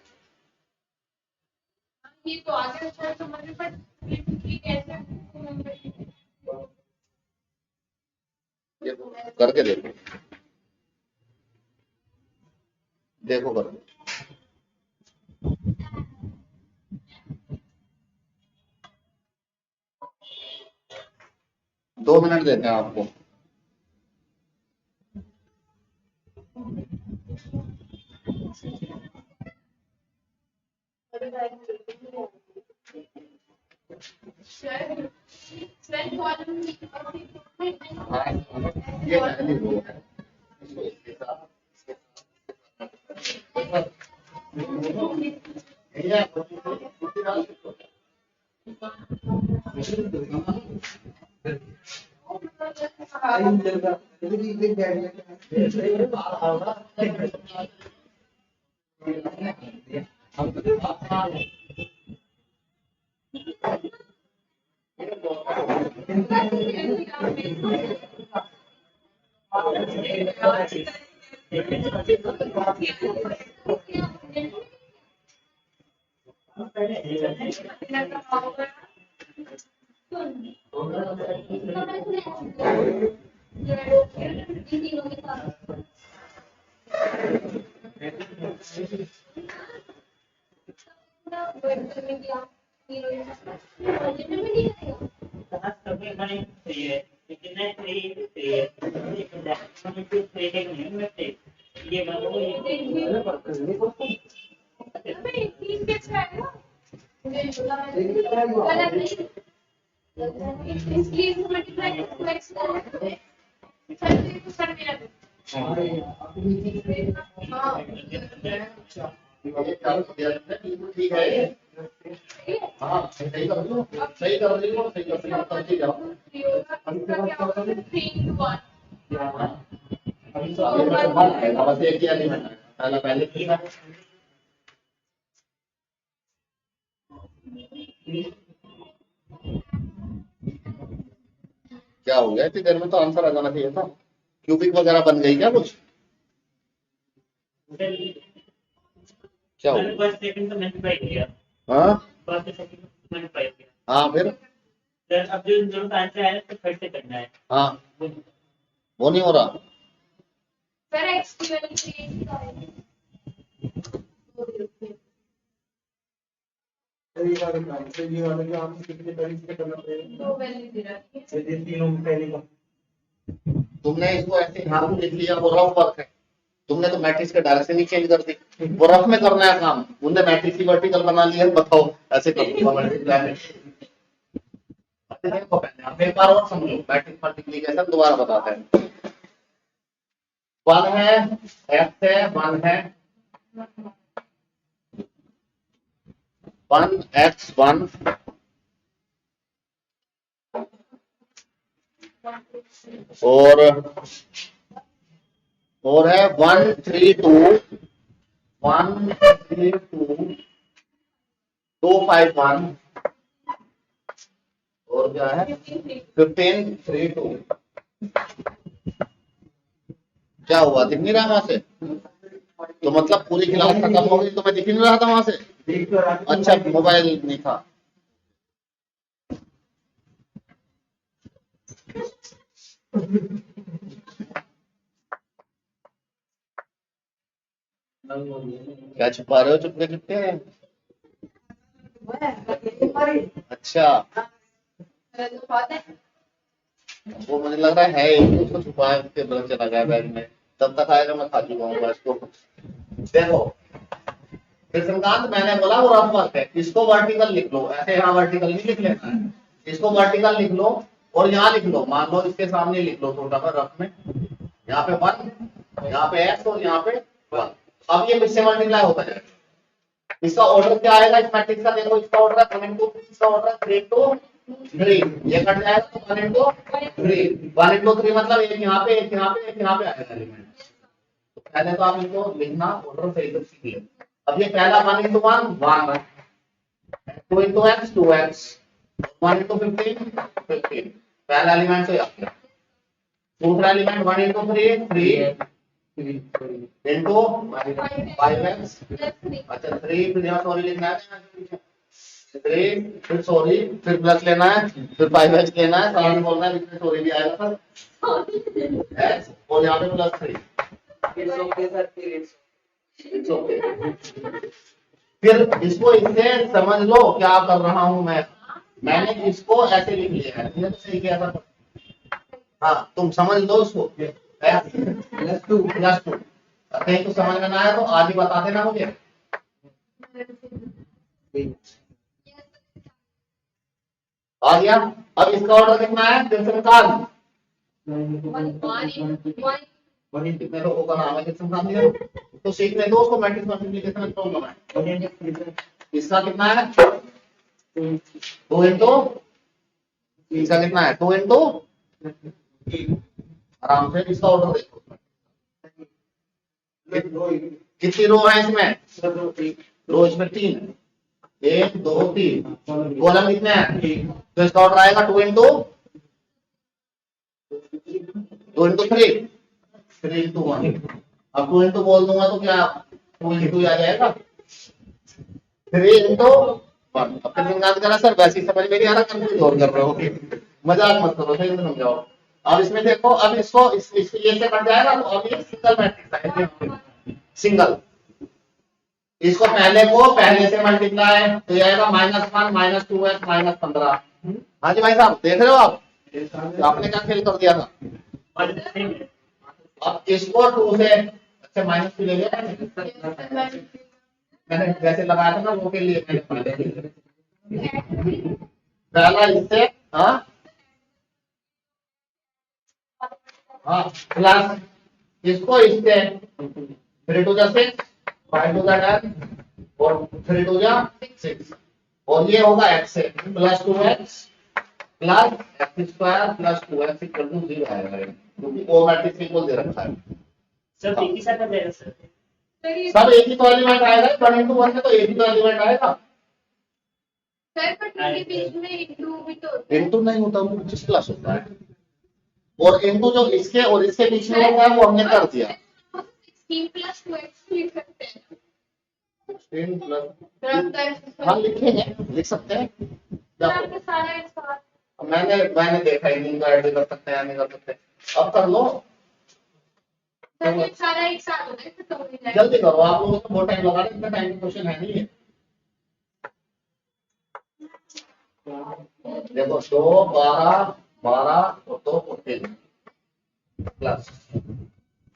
ये तो आगे अच्छा समझ में, पर ये कैसे करके देखो, देखो करके 2 मिनट देते हैं आपको। ये पहली रो है, इसको इसके साथ ठीक है। हाँ सही कर दो, सही कर रही हो, सही कर करके जाओ। बस एक ही एलिमेंट है, पहला पहले की है। क्या हो गया इतनी देर में? तो आंसर आ जाना चाहिए था। क्यूबिक वगैरह बन गई क्या कुछ? क्या हो गया? फर्स्ट सेकंड तो मल्टीप्लाई किया, हाँ फर्स्ट सेकंड मल्टीप्लाई किया। हाँ फिर सर अब जो जो आंसर आया तो फिर से करना है। हाँ वो नहीं हो रहा। सर एक्स की वैल्यू 3 का है। सही वाले काम से ये वाले जो हम कितने तरीके से करना पड़ेगा दो वैल्यू दे रखी है। ये तीनों में पहले का तुमने इसको ऐसे हाथ में लिख लिया, वो रफ वर्क है। तुमने तो मैट्रिक्स के डायरेक्शन ही चेंज कर दी। वो रफ में करना है काम, उनने मैट्रिक्स की वर्टिकल बना ली है। बताओ ऐसे कर दूंगा मल्टीप्लाई। देखो पहले आप एक बार और समझो, मैट्रिक्स मल्टीप्लिकेशन दोबारा बताते हैं। 1 है, x है, 1 है, 1x1 और है 1 3 2 1 3 2 2 5 1 और क्या है 15 3 2। क्या हुआ, दिख नहीं रहा वहां से? तो मतलब पूरी क्लास खत्म हो गई तो मैं दिख नहीं रहा था वहां से? अच्छा मोबाइल नहीं था। क्या छुपा रहे हो चुपके चुपके? अच्छा तो बात है वो मुझे लग रहा है उसको छुपाया उसके अंदर चला गया बैग में। तब तक आएगा मैं खा चुका इसको। देखो कृष्णकांत, मैंने बोला वो रफ वर्क है, इसको वर्टिकल लिख लो। ऐसे यहाँ वर्टिकल नहीं लिख लेना है, इसको वर्टिकल लिख लो और यहाँ लिख लो। मान लो इसके सामने लिख लो छोटा सा रफ में, यहाँ पे 1, यहाँ पे x और यहाँ पे 1। अब ये किससे मल्टीप्लाई होता है? इसका ऑर्डर क्या आएगा इस मैट्रिक्स का? देखो इसका ऑर्डर है 1 into 3, इसका ऑर्डर है 3 into 3। ये कट जाएगा तो 1 into 3, 1 into 3 मतलब एक यहाँ पे, एक यहाँ पे, एक यहाँ पे आएगा एलिमेंट। तो पहले तो आप इनको लिखना ऑर्डर सही से सीख लें। अब ये पहला 1 into 1 1, 2 into x 2x, 1 into 15 15। पहला एलिमेंट तो याद है। दूसरा एलिमेंट 1 into 3 3 into 5x। अच्छा 3 फिर यहाँ सॉरी लिखना है 3, फिर सॉरी, फिर प्लस लेना है, फिर 5x लेना है, साथ में बोलना है इसमें सॉरी भी आएगा सर x और यहाँ पे प्लस 3। फिर इसको इससे समझ लो क्या कर रहा हूं मैं। मैंने इसको ऐसे लिख लिया है, तुमने तो सही किया था। हाँ तुम समझ लो इसको +2 कहीं तो समझ में ना आया तो आज ही बता देना मुझे। आ गया। अब इसका ऑर्डर कितना है कृष्ण काल? कितने लोगों का नाम है कृष्ण काल? तो सीखने दो उसको मैट्रिक्स मल्टीप्लिकेशन में प्रॉब्लम है। इसका कितना है 2 into, इसका कितना है 2 into, आराम से इसका ऑर्डर देखो। कितनी रो है इसमें? रो इसमें 3, 1 2 3। कॉलम कितने हैं? तो इसका ऑर्डर आएगा 2 into 3। 3 into 1। अब 2 into बोल दूंगा तो क्या 2 into आ जाएगा 3 into 1। अब कितनी बात करा सर, वैसे ही समझ में नहीं आ रहा, कंफ्यूज और कर रहे हो, मजाक मत करो, सही से समझाओ। अब इसमें देखो, अब इसको इस ये से कट जाएगा तो अब ये सिंगल मैट्रिक्स है, सिंगल। इसको पहले से मल्टीप्लाई तो ये आएगा -1 -2x -15। हाँ जी भाई साहब, देख रहे हो आप, आपने क्या खेल कर दिया था। और सेम है। अब इसको 2 से अच्छा माइनस ले लिया मैंने, जैसे लगाया था ना वो के लिए मैंने पहला इससे हाँ हाँ प्लस इसको इससे 3 to the 6 5 to the 10 और 3 to the 6 और ये होगा x से plus 2x plus x square plus 2x equal to 0 आएगा, क्योंकि ओ मैट्रिक्स इक्वल दे रखा है। सब एक ही साथ आ जाएगा सर। सब एक ही तो एलिमेंट आएगा, 1 into 1 में तो एक ही तो एलिमेंट आएगा। सर पर इनके बीच में इंटू भी तो होता है। इंटू नहीं होता, वो 25 प्लस होता है, और इंटू जो इसके और इसके बीच में होता है वो हमने कर दिया। 16 plus 2x लिख सकते हैं। 16 प्लस फिर आप कर हाँ लिखेंगे, लिख सकते हैं। आपके सारे एक साथ मैंने देखा ही नहीं, ऐड भी कर सकते हैं या नहीं कर सकते, अब कर लो सर ये सारा एक साथ होता है तो हो जाएगा। जल्दी करो, आप लोगों को बहुत टाइम लगा रहे, इतना टाइम क्वेश्चन है नहीं है। देखो 2 12 12 और 2 14 plus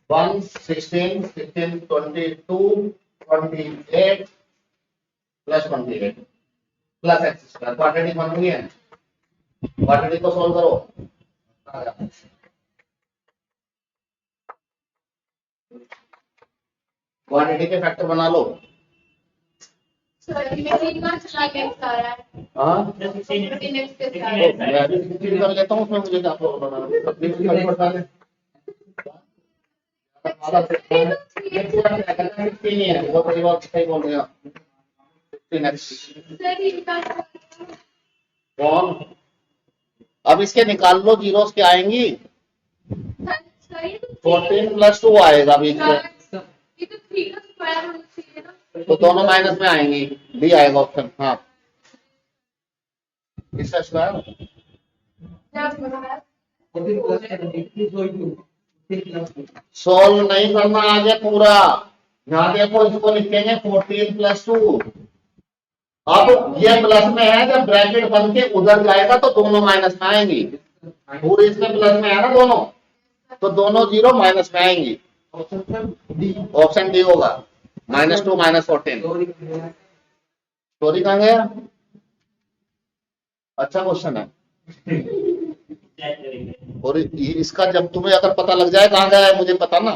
1 16 16 22 28 plus 28 plus x square, quadratic बन रही है, क्वाड्रेटिक को सॉल्व करो। क्वाड्रेटिक के फैक्टर बना लो। सर ये 3 का चला गया सारा हाँ 16 3x के तो साथ। मैं भी 16 कर लेता हूँ, उसमें मुझे क्या प्रॉब्लम है, अपनी भी कर पड़ता है। वो बड़ी बात सही बोल रहे हैं आप। 16x सर इनका कौन, अब इसके निकाल लो, जीरोस क्या आएंगी, सर ये 14 प्लस 2 आएगा बीच में, ये तो 3 का स्क्वायर होना चाहिए ना। तो दोनों माइनस में आएंगी, डी आएगा ऑप्शन। हाँ इसका स्क्वायर सोल्व नहीं करना आगे पूरा, यहाँ देखो इसको लिखेंगे 14 प्लस 2। अब ये प्लस में है, जब ब्रैकेट बन के उधर जाएगा तो दोनों माइनस में आएंगी, पूरे इसमें प्लस में है ना दोनों, तो दोनों जीरो माइनस में आएंगी, ऑप्शन डी होगा -2 -14। स्टोरी कहाँ गया, अच्छा क्वेश्चन है, और इसका जब तुम्हें अगर पता लग जाए कहाँ गया है मुझे पता ना,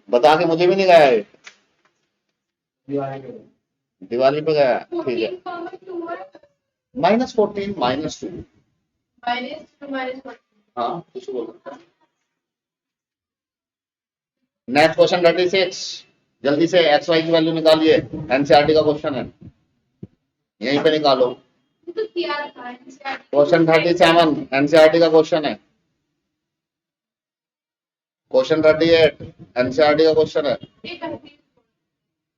बता के मुझे भी नहीं गया है, दिवाली पे गया, ठीक है। 14 -14 -2 -2 हाँ कुछ बोल, नेक्स्ट क्वेश्चन 36, जल्दी से एक्स वाई की वैल्यू निकालिए, एनसीईआरटी का क्वेश्चन है, यहीं पे निकालो। तो किया था क्वेश्चन 37 एनसीईआरटी का क्वेश्चन है, क्वेश्चन 38 एनसीईआरटी का क्वेश्चन है,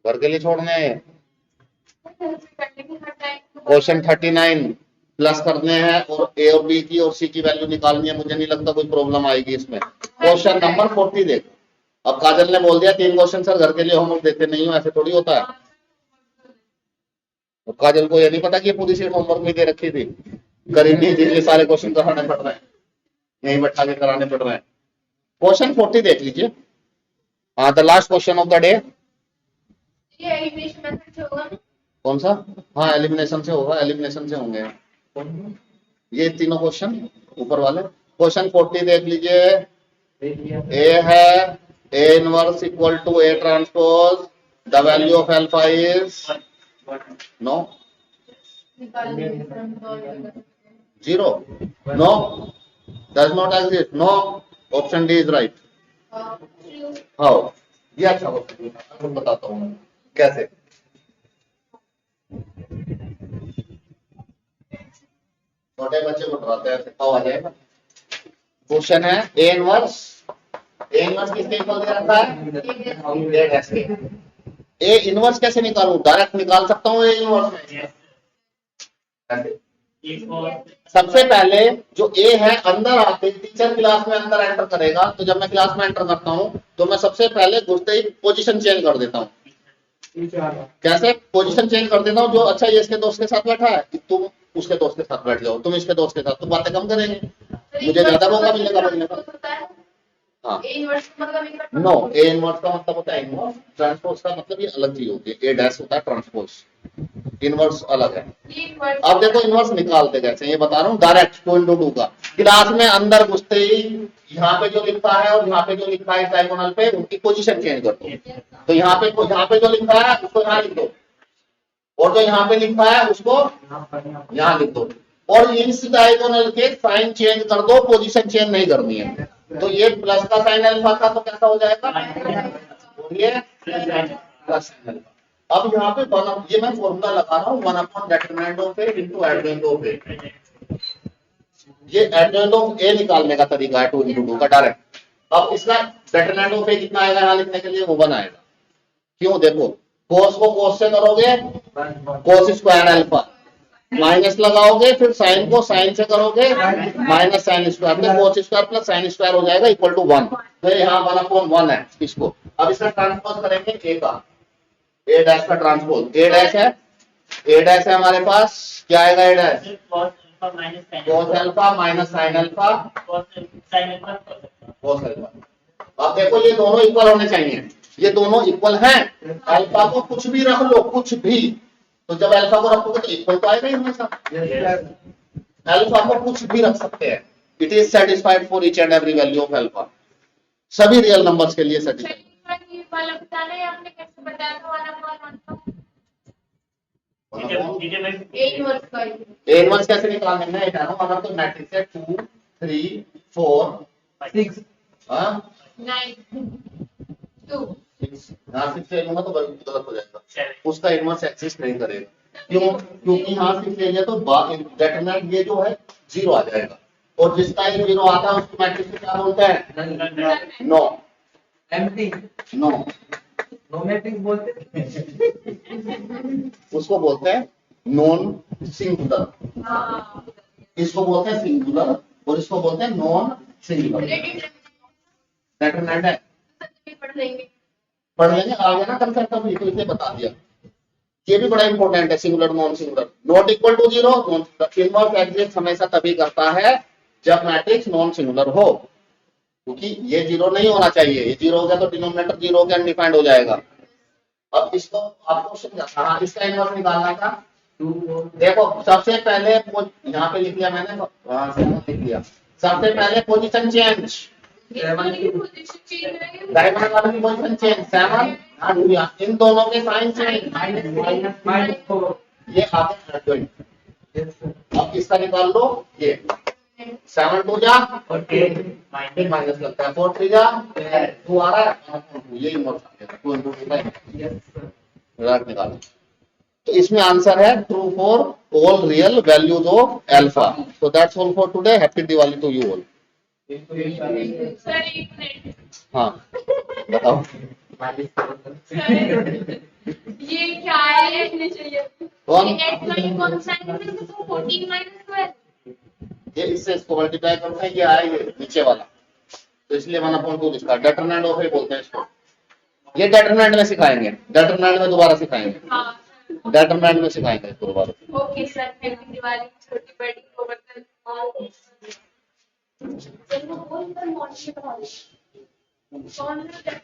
घर के लिए छोड़ने हैं। क्वेश्चन 39 प्लस करने हैं और ए और बी की और सी की वैल्यू निकालनी है, मुझे नहीं लगता कोई प्रॉब्लम आएगी इसमें। क्वेश्चन नंबर 40 देखो, अब काजल ने बोल दिया 3 क्वेश्चन सर घर के लिए होमवर्क देते नहीं हो, ऐसे थोड़ी होता है। और काजल को ये नहीं पता कि ये पूरी सीट होमवर्क में दे रखी थी, करी नहीं थी, इसलिए सारे क्वेश्चन कराने पड़ रहे हैं, यहीं बैठा के कराने पड़ रहे हैं। क्वेश्चन 40 देख लीजिए, हाँ the last question of the day. ये एलिमिनेशन मेथड से होगा ना? कौन सा, हाँ एलिमिनेशन से होगा, एलिमिनेशन से होंगे ये तीनों क्वेश्चन ऊपर वाले। क्वेश्चन 40 देख लीजिए, ए है A inverse equal to A transpose, the value of alpha is no निकालने 0, no does not exist, no, option D is right। how, ये अच्छा क्वेश्चन है, मैं बताता हूँ कैसे। छोटे बच्चे को डराते हैं, हाउ आ जाएगा। क्वेश्चन है A इनवर्स ए इनवर्स किसके इक्वल दे रखा है? ए डैश के। ए इनवर्स कैसे निकालूं? डायरेक्ट निकाल सकता हूँ ए इनवर्स में। ऐसे। सबसे पहले जो ए है अंदर आते टीचर क्लास में अंदर एंटर करेगा, तो जब मैं क्लास में एंटर करता हूँ तो मैं सबसे पहले घुसते ही पोजीशन चेंज कर देता हूँ। कैसे पोजीशन चेंज कर देता हूँ? जो अच्छा ये इसके दोस्त के साथ बैठा है, तुम उसके दोस्त के साथ बैठ जाओ, तुम इसके दोस्त के साथ, तो बातें कम करेंगे, मुझे ज्यादा मौका मिलेगा बोलने का। हाँ ए इनवर्स मतलब इनका नो, ए इनवर्स का मतलब होता है इनवर्स, ट्रांसपोज का मतलब ये अलग चीज होती है। ए डैश होता है ट्रांसपोज, इनवर्स अलग है। ये इनवर्स अब देखो इनवर्स निकालते कैसे, ये बता रहा हूँ डायरेक्ट 2 का। क्लास में अंदर घुसते ही यहाँ पे जो लिखा है और यहाँ पे जो लिखा है डायगोनल पे, उनकी पोजीशन चेंज कर दो। तो यहाँ पे जो लिखा है उसको यहाँ लिख दो, और जो यहाँ पे लिखा है उसको यहाँ लिख दो, और इस डायगोनल के साइन चेंज कर दो, पोजीशन चेंज नहीं करनी है। तो ये प्लस का साइन अल्फा था तो कैसा हो जाएगा? बोलिए प्लस साइन अल्फा। अब यहाँ पे ये मैं फॉर्मूला लगा रहा हूँ 1 upon determinant of A into adjoint of A. ये एडजॉइंट ऑफ ए निकालने का तरीका है 2 into 2 का डायरेक्ट। अब इसका डेटरमिनेंट ऑफ ए कितना आएगा यहाँ लिखने के लिए? वो 1 आएगा। क्यों? देखो कोस को कोस से करोगे कोस स्क्वायर अल्फा, माइनस लगाओगे, फिर साइन को साइन से करोगे माइनस साइन स्क्वायर, तो cos square plus sine square हो जाएगा इक्वल टू 1। तो यहाँ 1 अपॉन 1 है इसको। अब इसका ट्रांसपोज करेंगे ए का, ए डैश का ट्रांसपोज। ए डैश है हमारे पास, क्या आएगा A dash? Cos alpha minus sine alpha cos alpha. अब देखो ये दोनों इक्वल होने चाहिए, ये दोनों इक्वल हैं। अल्फा को कुछ भी रख लो, कुछ भी, तो जब अल्फा को रखोगे तो इक्वल तो आएगा ही हमेशा। अल्फा को कुछ भी रख सकते हैं, it is satisfied for each and every value of alpha, सभी रियल नंबर्स के लिए सेटिस्फाइड। ये वाला बताना है आपने, कैसे बताया था 1 upon 1 ए इनवर्स का। ए इनवर्स कैसे निकालना है? अगर तो मैट्रिक्स है 2 3 4 6 हाँ 9 2 यहाँ 6 ले लूंगा तो गलत हो जाएगा, उसका इनवर्स एक्सिस्ट नहीं करेगा। क्यों? क्योंकि यहाँ 6 ले लिया तो डेटरमिनेंट ये जो है 0 आ जाएगा, और जिसका ये 0 आता है उसको मैट्रिक्स में क्या बोलते हैं? No empty no no matrix बोलते उसको बोलते हैं नॉन सिंगुलर, हां इसको बोलते हैं सिंगुलर और इसको बोलते हैं नॉन सिंगुलर। डेटरमिनेंट है, पढ़ लेंगे आ गया ना कंसेप्ट, अभी तो इसे बता दिया। ये भी बड़ा इंपॉर्टेंट है, singular non singular. Not equal to 0, inverse exist हमेशा तभी करता है जब मैट्रिक्स नॉन सिंगुलर हो, क्योंकि ये 0 नहीं होना चाहिए, ये 0 हो गया तो डिनोमिनेटर 0 के अनडिफाइंड हो जाएगा। अब इसको आपको समझा, हाँ इसका इनवर्स निकालना था। देखो सबसे पहले यहाँ पे लिख लिया मैंने, लिख लिया सबसे पहले पोजीशन चेंज, पोजीशन चेंज रहेगी। डायगोनल वाले की पोजीशन चेंज 7, इन दोनों के साइन चेंज -4 ये आगे एडजॉइंट। अब इसका निकाल लो, ये 7 2 जा और 8 फिर माइनस लगता है, 4 3 जा 2 आ रहा है, ये इनवर्स आ गया 2 into 2 रिजल्ट निकालो। तो इसमें आंसर है true for all real values of alpha. So that's all for today, happy Diwali to you all. Sir एक मिनट, हाँ बताओ। सर ये क्या है? ये नहीं चाहिए कौन? ये x वाली कौन सा है? तो 14 -12 ये इससे इसको मल्टीप्लाई करते हैं, ये आया ये नीचे वाला, तो इसलिए 1/2 लिखा। डेटरमिनेंट ऑफ ए बोलते हैं इसको, ये डेटरमिनेंट में सिखाएंगे, डेटरमिनेंट में दोबारा सिखाएंगे, हां डेटरमिनेंट में सिखाएंगे इसको दोबारा। ओके सर, हैप्पी दिवाली, छोटी बड़ी गोवर्धन और चलो बोल पर मॉर्निंग कौन है?